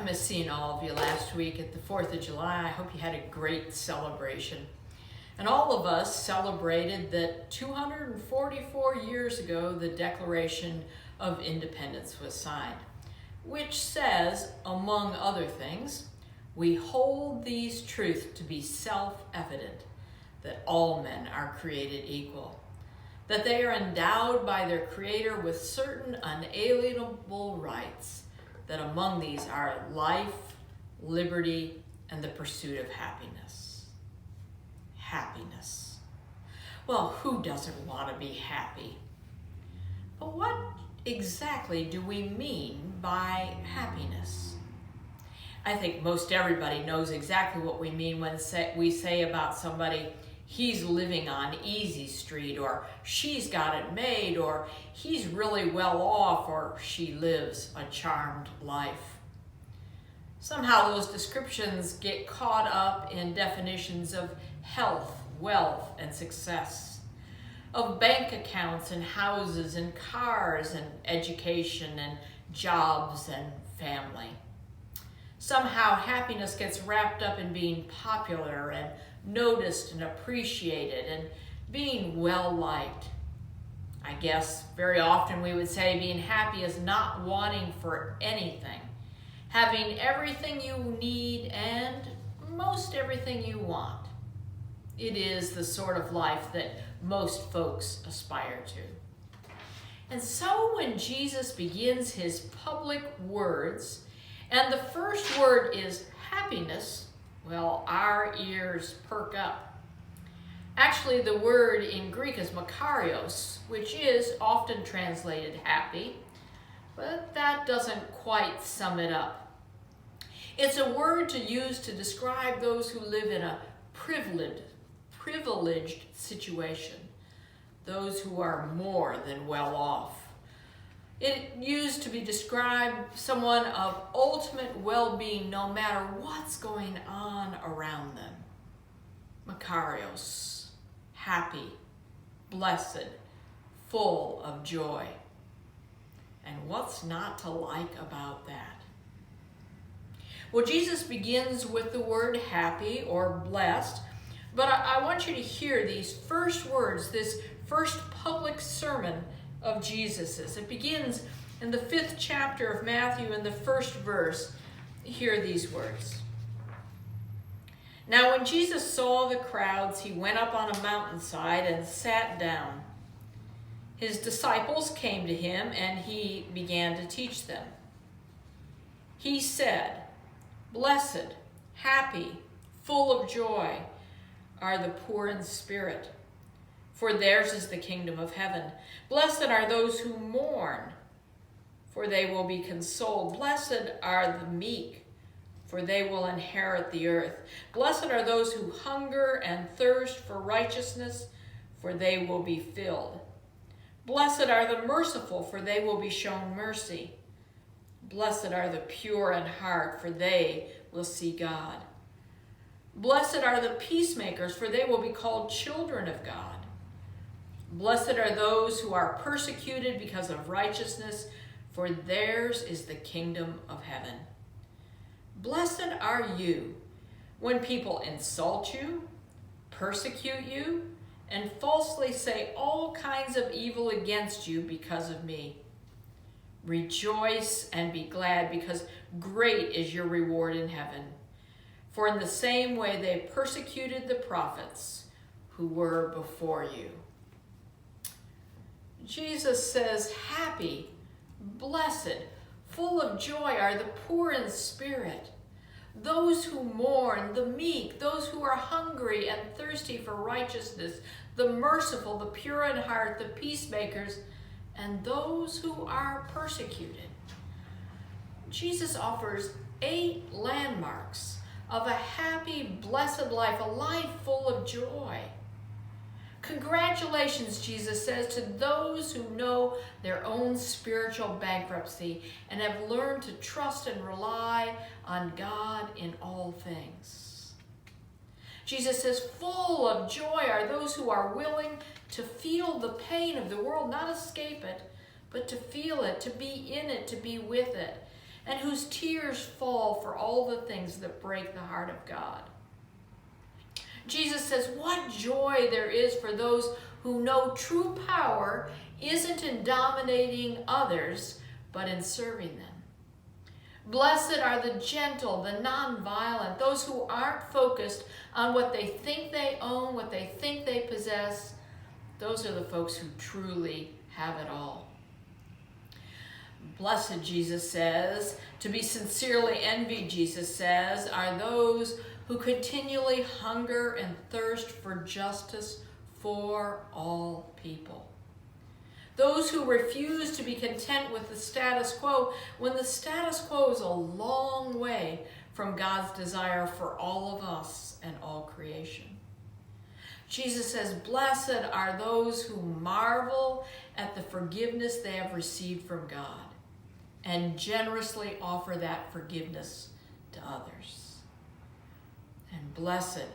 missed seeing all of you last week at the 4th of July. I hope you had a great celebration. And all of us celebrated that 244 years ago, the Declaration of Independence was signed, which says, among other things, we hold these truths to be self-evident, that all men are created equal, that they are endowed by their Creator with certain unalienable rights, that among these are life, liberty, and the pursuit of happiness. Happiness. Well, who doesn't want to be happy? But what exactly do we mean by happiness? I think most everybody knows exactly what we mean when we say about somebody, he's living on easy street, or she's got it made, or he's really well off, or she lives a charmed life. Somehow those descriptions get caught up in definitions of health, wealth, and success, of bank accounts and houses and cars and education and jobs and family. Somehow happiness gets wrapped up in being popular and noticed and appreciated and being well-liked. I guess very often we would say being happy is not wanting for anything, having everything you need and most everything you want. It is the sort of life that most folks aspire to. And so when Jesus begins his public words, and the first word is happiness, well, our ears perk up. Actually, the word in Greek is makarios, which is often translated happy, but that doesn't quite sum it up. It's a word to use to describe those who live in a privileged situation, those who are more than well off. It used to be described someone of ultimate well-being no matter what's going on around them. Makarios, happy, blessed, full of joy. And what's not to like about that? Well, Jesus begins with the word happy or blessed, but I want you to hear these first words, this first public sermon of Jesus's. It begins in the 5th chapter of Matthew in the first verse. Hear these words. Now when Jesus saw the crowds, he went up on a mountainside and sat down. His disciples came to him and he began to teach them. He said, "Blessed, happy, full of joy are the poor in spirit, for theirs is the kingdom of heaven. Blessed are those who mourn, for they will be consoled. Blessed are the meek, for they will inherit the earth. Blessed are those who hunger and thirst for righteousness, for they will be filled. Blessed are the merciful, for they will be shown mercy. Blessed are the pure in heart, for they will see God. Blessed are the peacemakers, for they will be called children of God. Blessed are those who are persecuted because of righteousness, for theirs is the kingdom of heaven. Blessed are you when people insult you, persecute you, and falsely say all kinds of evil against you because of me. Rejoice and be glad, because great is your reward in heaven. For in the same way they persecuted the prophets who were before you." Jesus says, happy, blessed, full of joy are the poor in spirit, those who mourn, the meek, those who are hungry and thirsty for righteousness, the merciful, the pure in heart, the peacemakers, and those who are persecuted. Jesus offers 8 landmarks of a happy, blessed life, a life full of joy. Congratulations, Jesus says, to those who know their own spiritual bankruptcy and have learned to trust and rely on God in all things. Jesus says, full of joy are those who are willing to feel the pain of the world, not escape it, but to feel it, to be in it, to be with it. and whose tears fall for all the things that break the heart of God. Jesus says, what joy there is for those who know true power isn't in dominating others, but in serving them. Blessed are the gentle, the non-violent, those who aren't focused on what they think they own, what they think they possess. Those are the folks who truly have it all. Blessed, Jesus says, to be sincerely envied, Jesus says, are those who continually hunger and thirst for justice for all people. Those who refuse to be content with the status quo, when the status quo is a long way from God's desire for all of us and all creation. Jesus says, blessed are those who marvel at the forgiveness they have received from God and generously offer that forgiveness to others. And blessed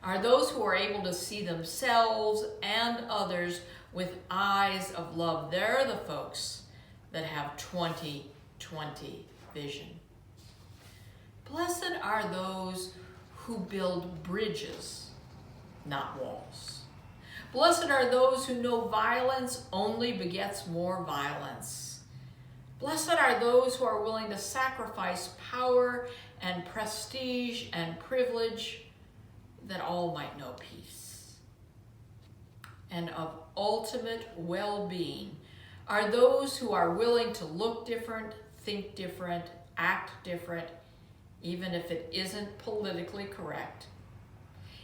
are those who are able to see themselves and others with eyes of love. They're the folks that have 20/20 vision. Blessed are those who build bridges, not walls. Blessed are those who know violence only begets more violence. Blessed are those who are willing to sacrifice power and prestige and privilege that all might know peace. And of ultimate well-being are those who are willing to look different, think different, act different, even if it isn't politically correct.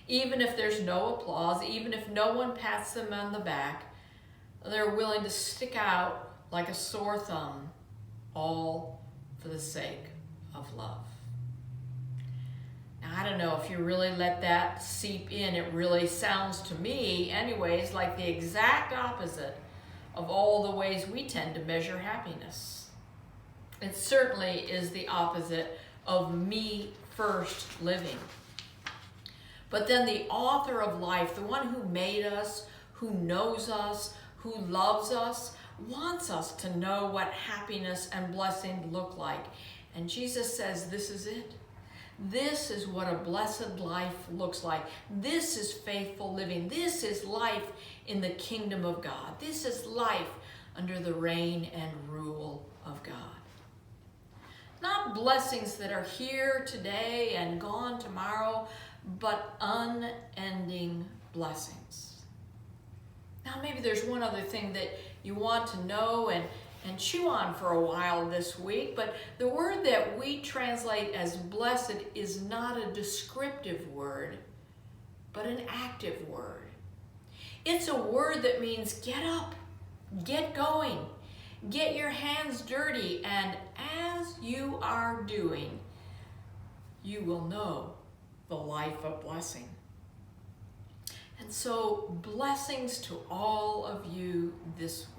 Even if there's no applause, even if no one pats them on the back, they're willing to stick out like a sore thumb, all for the sake of love. Now, I don't know if you really let that seep in. It really sounds to me, anyways, like the exact opposite of all the ways we tend to measure happiness. It certainly is the opposite of me first living. But then the author of life, the one who made us, who knows us, who loves us, wants us to know what happiness and blessing look like. And Jesus says this is it. This is what a blessed life looks like. This is faithful living. This is life in the kingdom of God. This is life under the reign and rule of God. Not blessings that are here today and gone tomorrow, but unending blessings. Now, maybe there's one other thing that you want to know and chew on for a while this week, but the word that we translate as blessed is not a descriptive word, but an active word. It's a word that means get up, get going, get your hands dirty, and as you are doing, you will know the life of blessing. And so, blessings to all of you this week.